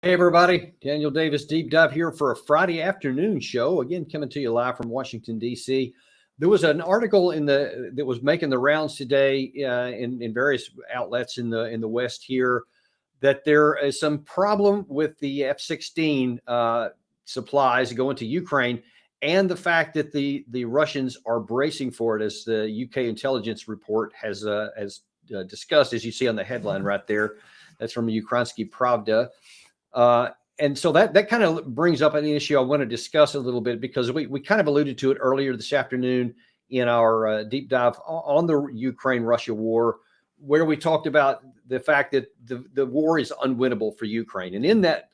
Hey everybody, Daniel Davis Deep Dive here for a Friday afternoon show. Again, coming to you live from Washington, D.C. There was an article that was making the rounds today in various outlets in the West here that there is some problem with the F-16 supplies going to Ukraine, and the fact that the Russians are bracing for it, as the UK intelligence report has discussed, as you see on the headline right there. That's from Ukrainsky Pravda. And so that kind of brings up an issue I want to discuss a little bit, because we kind of alluded to it earlier this afternoon in our deep dive on the Ukraine-Russia war, where we talked about the fact that the war is unwinnable for Ukraine. And in that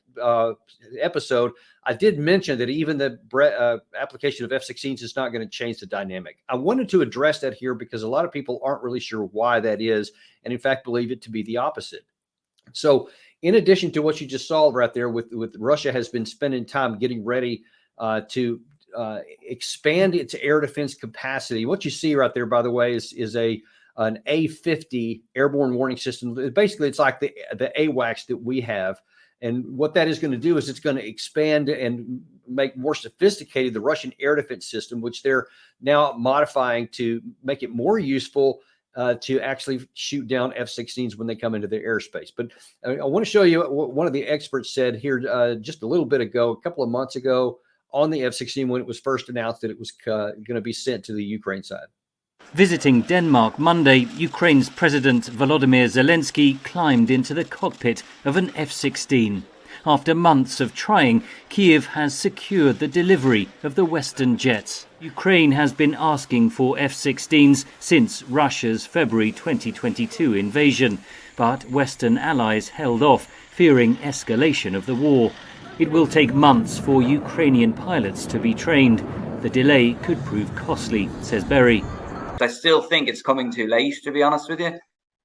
episode, I did mention that even the application of F-16s is not going to change the dynamic. I wanted to address that here because a lot of people aren't really sure why that is, and in fact believe it to be the opposite. So in addition to what you just saw right there, with Russia has been spending time getting ready to expand its air defense capacity. What you see right there, by the way, is an A-50 airborne warning system. Basically, it's like the AWACS that we have. And what that is going to do is it's going to expand and make more sophisticated the Russian air defense system, which they're now modifying to make it more useful to actually shoot down F-16s when they come into their airspace. But I want to show you what one of the experts said here just a little bit ago, a couple of months ago, on the F-16 when it was first announced that it was going to be sent to the Ukraine side. Visiting Denmark Monday, Ukraine's President Volodymyr Zelensky climbed into the cockpit of an F-16. After months of trying, Kyiv has secured the delivery of the Western jets. Ukraine has been asking for F-16s since Russia's February 2022 invasion, but Western allies held off, fearing escalation of the war. It will take months for Ukrainian pilots to be trained. The delay could prove costly, says Berry. I still think it's coming too late, to be honest with you.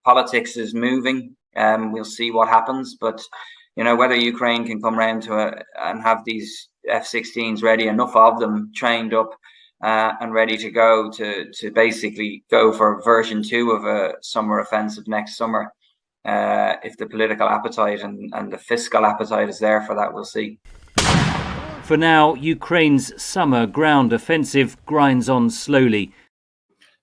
Politics is moving. We'll see what happens, but whether Ukraine can come around to and have these F-16s ready, enough of them trained up and ready to go to basically go for version 2 of a summer offensive next summer. If the political appetite and the fiscal appetite is there for that, we'll see. For now, Ukraine's summer ground offensive grinds on slowly.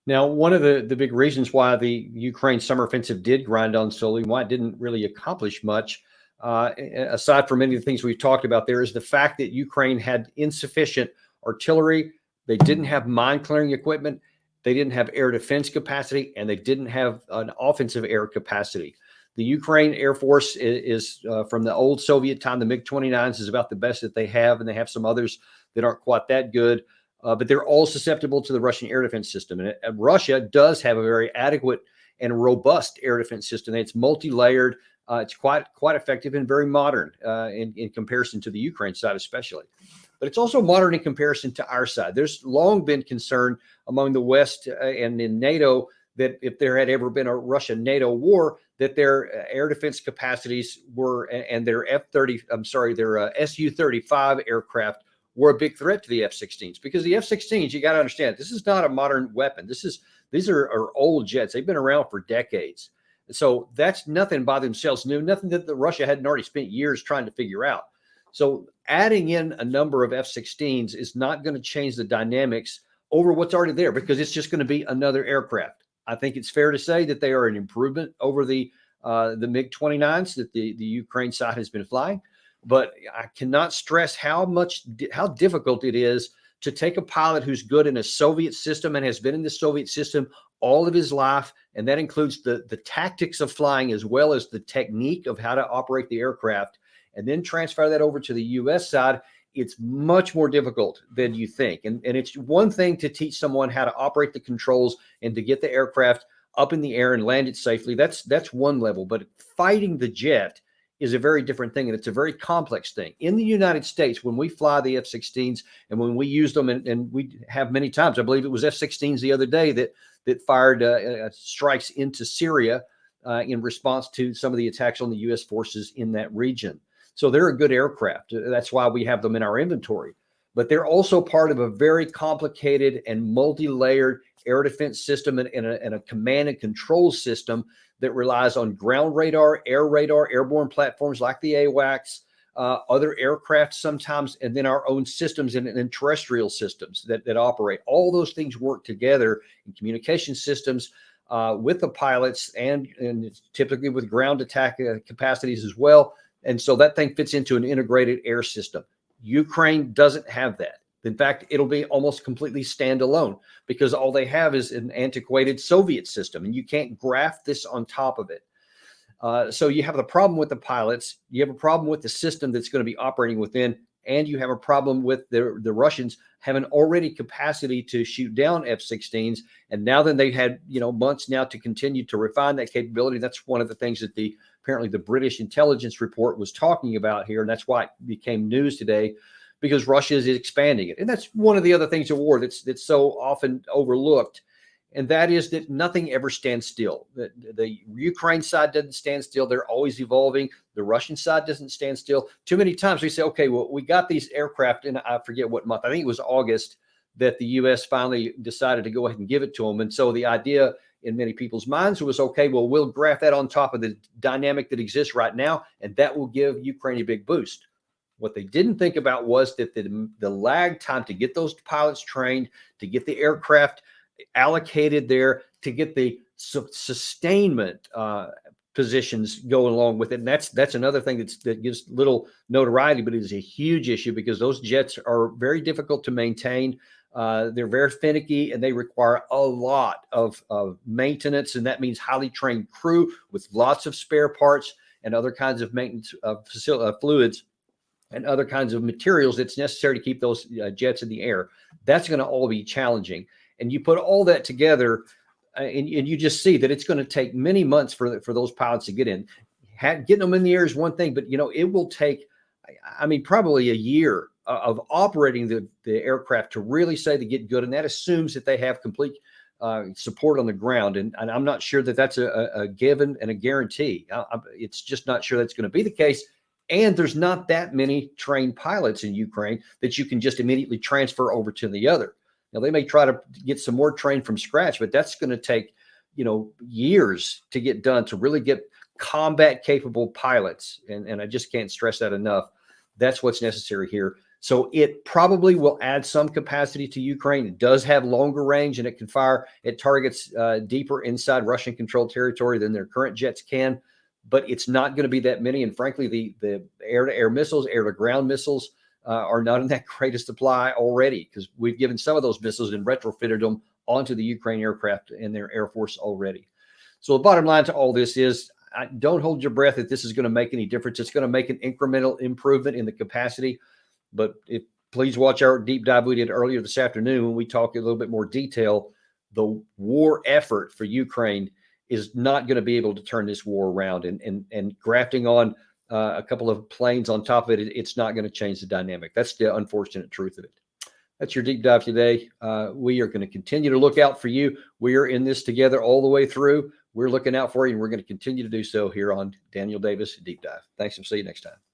Now, one of the big reasons why the Ukraine summer offensive did grind on slowly, why it didn't really accomplish much, aside from many of the things we've talked about there, is the fact that Ukraine had insufficient artillery. They didn't have mine clearing equipment. They didn't have air defense capacity, and they didn't have an offensive air capacity. The Ukraine Air Force is from the old Soviet time. The MiG-29s is about the best that they have, and they have some others that aren't quite that good. But they're all susceptible to the Russian air defense system. And Russia does have a very adequate and robust air defense system. It's multi-layered. It's quite effective and very modern in comparison to the Ukraine side, especially. But it's also modern in comparison to our side. There's long been concern among the West and in NATO that if there had ever been a Russia-NATO war, that their air defense capacities were, and their their Su-35 aircraft were a big threat to the F-16s, because the F-16s, you got to understand, this is not a modern weapon. These are old jets. They've been around for decades. So that's nothing by themselves new, nothing that Russia hadn't already spent years trying to figure out. So adding in a number of F-16s is not going to change the dynamics over what's already there, because it's just going to be another aircraft. I think it's fair to say that they are an improvement over the MiG-29s that the Ukraine side has been flying. But I cannot stress how difficult it is to take a pilot who's good in a Soviet system and has been in the Soviet system all of his life, and that includes the tactics of flying as well as the technique of how to operate the aircraft, and then transfer that over to the U.S. side. It's much more difficult than you think. And it's one thing to teach someone how to operate the controls and to get the aircraft up in the air and land it safely. That's one level. But fighting the jet is a very different thing, and it's a very complex thing. In the United States, when we fly the F-16s and when we use them, and we have many times, I believe it was F-16s the other day that fired strikes into Syria in response to some of the attacks on the U.S. forces in that region. So they're a good aircraft. That's why we have them in our inventory. But they're also part of a very complicated and multi-layered air defense system and a command and control system that relies on ground radar, airborne platforms like the AWACS, other aircraft sometimes, and then our own systems and terrestrial systems that operate. All those things work together in communication systems with the pilots and typically with ground attack capacities as well. And so that thing fits into an integrated air system. Ukraine doesn't have that. In fact, it'll be almost completely standalone because all they have is an antiquated Soviet system, and you can't graft this on top of it. So you have the problem with the pilots, you have a problem with the system that's going to be operating within, and you have a problem with the Russians having already capacity to shoot down F-16s. And now then they've had, months now to continue to refine that capability. That's one of the things that apparently the British intelligence report was talking about here. And that's why it became news today, because Russia is expanding it. And that's one of the other things of war that's so often overlooked. And that is that nothing ever stands still. The Ukraine side doesn't stand still. They're always evolving. The Russian side doesn't stand still. Too many times we say, okay, well, we got these aircraft in, I forget what month, I think it was August, that the U.S. finally decided to go ahead and give it to them. And so the idea in many people's minds was, okay, well, we'll graft that on top of the dynamic that exists right now, and that will give Ukraine a big boost. What they didn't think about was that the lag time to get those pilots trained, to get the aircraft allocated there, to get the sustainment positions going along with it. And that's another thing that gives little notoriety, but it is a huge issue because those jets are very difficult to maintain. They're very finicky, and they require a lot of maintenance, and that means highly trained crew with lots of spare parts and other kinds of maintenance of fluids and other kinds of materials that's necessary to keep those jets in the air. That's going to all be challenging. And you put all that together, and you just see that it's going to take many months for those pilots to get in. Getting them in the air is one thing, but it will take, probably a year of operating the aircraft to really say to get good. And that assumes that they have complete support on the ground. And I'm not sure that that's a given and a guarantee. It's just not sure that's going to be the case. And there's not that many trained pilots in Ukraine that you can just immediately transfer over to the other. Now, they may try to get some more trained from scratch, but that's going to take, years to get done to really get combat capable pilots. And I just can't stress that enough. That's what's necessary here. So it probably will add some capacity to Ukraine. It does have longer range, and it can fire at targets deeper inside Russian controlled territory than their current jets can. But it's not going to be that many. And frankly, the air-to-air missiles, air-to-ground missiles, are not in that great a supply already, because we've given some of those missiles and retrofitted them onto the Ukraine aircraft and their Air Force already. So the bottom line to all this is, don't hold your breath that this is going to make any difference. It's going to make an incremental improvement in the capacity. But please watch our deep dive we did earlier this afternoon when we talk a little bit more detail. The war effort for Ukraine is not going to be able to turn this war around, and grafting on a couple of planes on top of it, it's not going to change the dynamic. That's the unfortunate truth of it. That's your deep dive today. We are going to continue to look out for you. We are in this together all the way through. We're looking out for you, and we're going to continue to do so here on Daniel Davis Deep Dive. Thanks, and see you next time.